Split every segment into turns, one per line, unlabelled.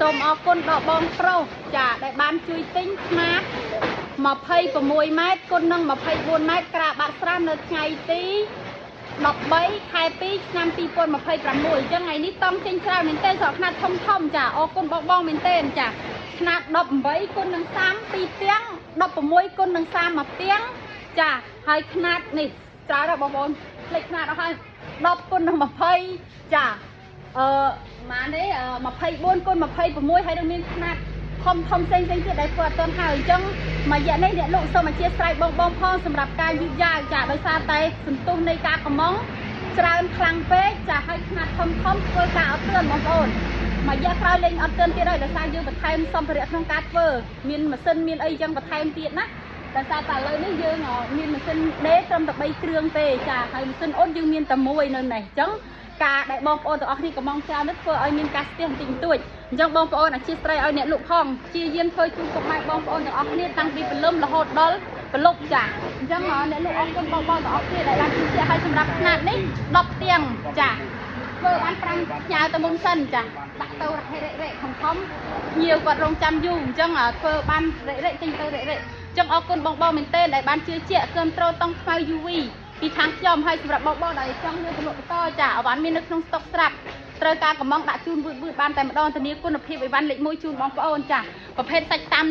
សូមអរគុណដល់បងប្រុសចាដែលបានជួយទិញស្មាត26ម៉ែត្រគុណនឹង24ម៉ែត្រក្រាបាត់ស្រះនៅថ្ងៃទី13ខែ2ឆ្នាំ2026អញ្ចឹងថ្ងៃនេះតំចេញច្រើនមែនទែនស្រកខ្នាតធំចាអរគុណបងមែនទែនចាខ្នាត18គុណនឹង32ទៀង16គុណនឹង30ទៀងចាហើយខ្នាតនេះច្រើនដល់បងប្អូនលេខខ្នាតអស់ហើយ10គុណនឹង20ចាម៉ាននេះ24គុណ26ហើយនឹងមានខ្នាតធំផ្សេងទៀតដែលធ្វើអត់ទាន់ហើយអញ្ចឹងមួយរយៈនេះអ្នកលោកសូមអធិស្ឋានបងផងសម្រាប់ការយឺតយ៉ាវចាដោយសារតែសន្ទុះនៃការកំងច្រើនខ្លាំងពេកចាហើយខ្នាតធំធ្វើការអត់ទាន់បងប្អូនមួយរយៈក្រោយលេងអត់ទាន់ទៀតហើយដោយសារយើងបន្ថែមសម្ភារៈក្នុងការធ្វើមានម៉ាស៊ីនមានអីចឹងបន្ថែមទៀតណាដោយសារតែឥឡូវនេះយើងមានម៉ាស៊ីនដេត្រឹមតែ3គ្រឿងទេចាហើយម៉ាស៊ីនអូនយើងមានតែមួយនៅនេះអញ្ចឹងការដែលបងប្អូនទាំងអស់គ្នាកំងច្រើននេះធ្វើឲ្យមានការស្ទះបន្តិចបន្តួចអញ្ចឹងបងប្អូនអធិស្ឋានឲ្យអ្នកលក់ផងជាយាមធ្វើជូនពុកម៉ែបងប្អូនទាំងអស់គ្នាតាំងពីព្រលឹមរហូតដល់ប្រឡប់ចាអញ្ចឹងអ្នកលក់អរគុណបងប្អូនទាំងអស់គ្នាដែលបានជួយឲ្យសម្រាប់ខ្នាតនេះ10ទៀងចាធ្វើបាន5ញ៉ាវទៅមុនសិនចាដាក់ទៅរែកខំញៀវគាត់រងចាំយូរអញ្ចឹងធ្វើបានរែកចេញទៅរែកអញ្ចឹងអរគុណបងមែនទែនដែលបានជឿជាក់គ្រប់ត្រូលតង់ខ្មៅ UV ពីខាងខ្ញុំហើយសម្រាប់បងដែលចង់យកទៅលក់បន្តចាអវ៉ាន់មាននៅក្នុងស្តុកស្រាប់ត្រូវការកំងដាក់ជូនវឺតបានតែម្ដងធានាគុណភាពអីវ៉ាន់លេខ1ជូនបងប្អូនចាប្រភេទសាច់តាម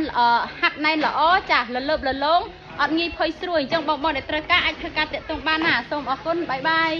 ហាត់ណែនល្អចាលលើបលលងអត់ងាយផុយស្រួយអញ្ចឹងបងដែលត្រូវការអាចធ្វើការតាក់ទងបានណាសូមអរគុណបាយ